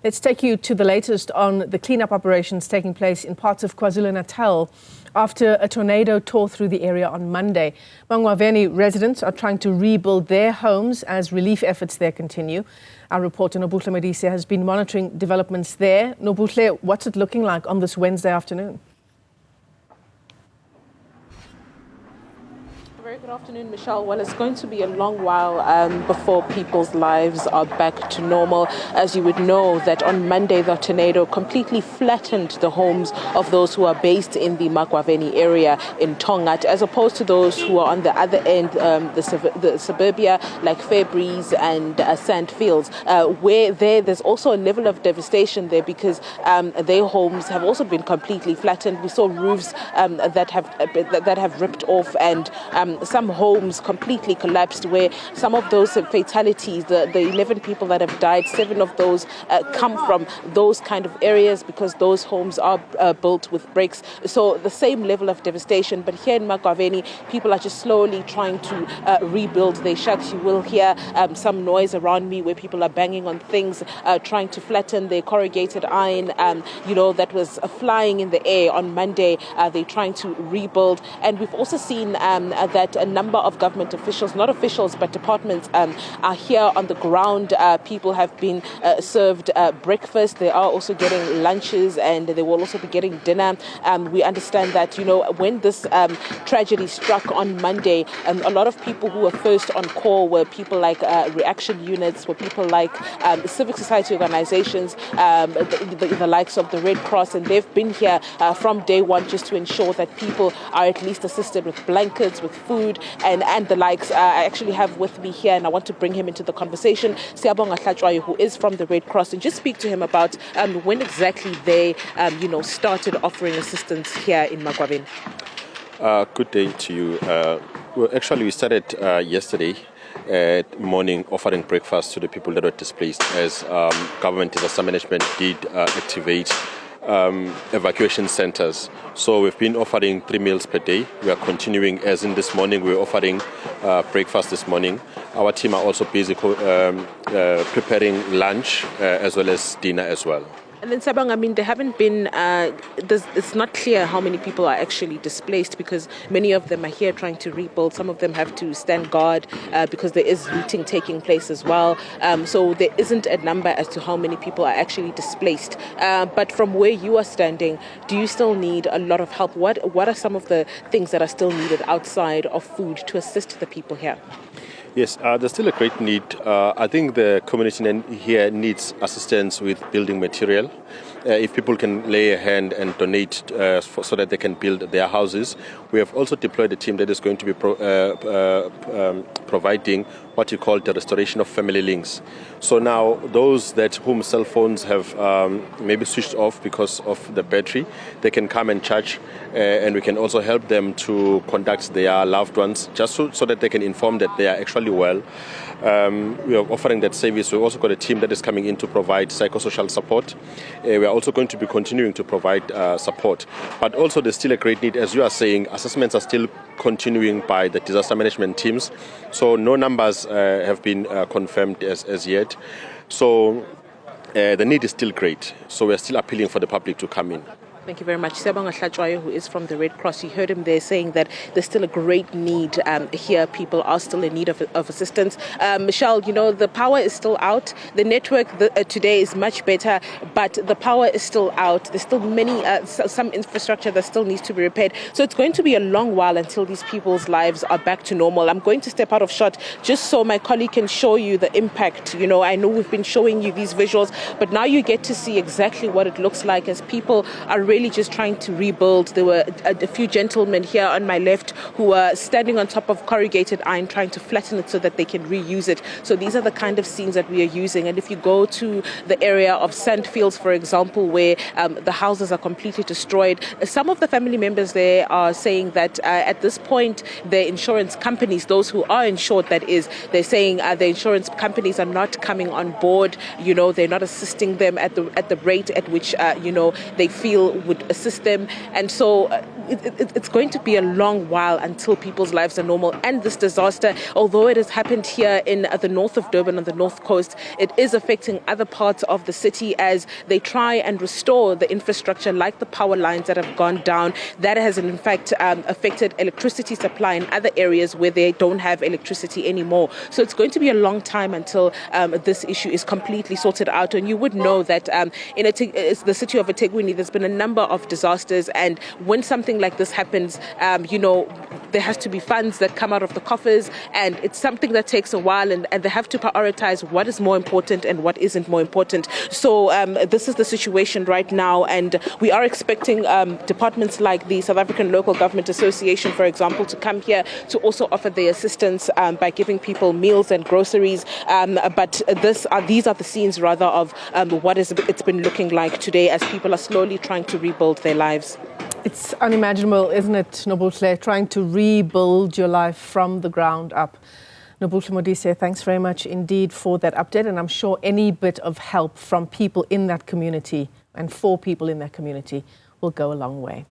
Let's take you to the latest on the cleanup operations taking place in parts of Kwazulu-Natal after a tornado tore through the area on Monday. Magwaveni residents are trying to rebuild their homes as relief efforts there continue. Our reporter Nobuhle Modise has been monitoring developments there. Nobuhle, what's it looking like on this Wednesday afternoon? Very good afternoon, Michelle. Well, it's going to be a long while before people's lives are back to normal. As you would know, that on Monday, the tornado completely flattened the homes of those who are based in the Magwaveni area in Tongat, as opposed to those who are on the other end, the suburbia like Fairbreeze and Sandfields, where there's also a level of devastation there because their homes have also been completely flattened. We saw roofs that have ripped off and some homes completely collapsed, where some of those fatalities, the 11 people that have died, 7 of those come from those kind of areas because those homes are built with bricks. So the same level of devastation. But here in Magwaveni, people are just slowly trying to rebuild their shacks. You will hear some noise around me where people are banging on things, trying to flatten their corrugated iron, that was flying in the air on Monday. They're trying to rebuild. And we've also seen that a number of government officials, not officials, but departments are here on the ground. People have been served breakfast. They are also getting lunches and they will also be getting dinner. We understand that, when this tragedy struck on Monday, a lot of people who were first on call were people like reaction units, were people like civic society organizations, the likes of the Red Cross, and they've been here from day one just to ensure that people are at least assisted with blankets, with food and the likes. I actually have with me here, and I want to bring him into the conversation, who is from the Red Cross, and just speak to him about when exactly they, started offering assistance here in Magwaveni. Good day to you. We started yesterday morning offering breakfast to the people that were displaced as government disaster management did activate evacuation centers. So we've been offering 3 meals per day. We are continuing, as in this morning, we're offering breakfast this morning. Our team are also busy preparing lunch as well as dinner as well. And then Sabang, there haven't been, it's not clear how many people are actually displaced because many of them are here trying to rebuild. Some of them have to stand guard because there is looting taking place as well. So there isn't a number as to how many people are actually displaced. But from where you are standing, do you still need a lot of help? What are some of the things that are still needed outside of food to assist the people here? Yes, there's still a great need. I think the community here needs assistance with building material. If people can lay a hand and donate so that they can build their houses. We have also deployed a team that is going to be providing what you call the restoration of family links. So now those whom cell phones have maybe switched off because of the battery, they can come and charge, and we can also help them to contact their loved ones just so that they can inform that they are actually well. We are offering that service. We've also got a team that is coming in to provide psychosocial support. We are also going to be continuing to provide support. But also there's still a great need, as you are saying, assessments are still continuing by the disaster management teams. So no numbers have been confirmed as yet. So the need is still great. So we're still appealing for the public to come in. Thank you very much. Who is from the Red Cross. You heard him there saying that there's still a great need here. People are still in need of assistance. Michelle, the power is still out. The network today is much better, but the power is still out. There's still some infrastructure that still needs to be repaired. So it's going to be a long while until these people's lives are back to normal. I'm going to step out of shot just so my colleague can show you the impact. I know we've been showing you these visuals, but now you get to see exactly what it looks like as people are really just trying to rebuild. There were a few gentlemen here on my left who were standing on top of corrugated iron trying to flatten it so that they can reuse it. So these are the kind of scenes that we are using. And if you go to the area of Sandfields, for example, where the houses are completely destroyed, some of the family members there are saying that at this point, the insurance companies, those who are insured, that is, they're saying the insurance companies are not coming on board. They're not assisting them at the rate at which, they feel would assist them. And so it's going to be a long while until people's lives are normal. And this disaster, although it has happened here in the north of Durban on the north coast, it is affecting other parts of the city as they try and restore the infrastructure like the power lines that have gone down. That has in fact affected electricity supply in other areas where they don't have electricity anymore. So it's going to be a long time until this issue is completely sorted out. And you would know that in the city of eThekwini, there's been a number of disasters, and when something like this happens, there has to be funds that come out of the coffers, and it's something that takes a while, and they have to prioritize what is more important and what isn't more important. So this is the situation right now, and we are expecting departments like the South African Local Government Association, for example, to come here to also offer their assistance by giving people meals and groceries. But these are the scenes rather of what it's been looking like today as people are slowly trying to rebuild their lives. It's unimaginable, isn't it, Nobuhle, trying to rebuild your life from the ground up. Nobuhle Modise, thanks very much indeed for that update, and I'm sure any bit of help from people in that community and for people in that community will go a long way.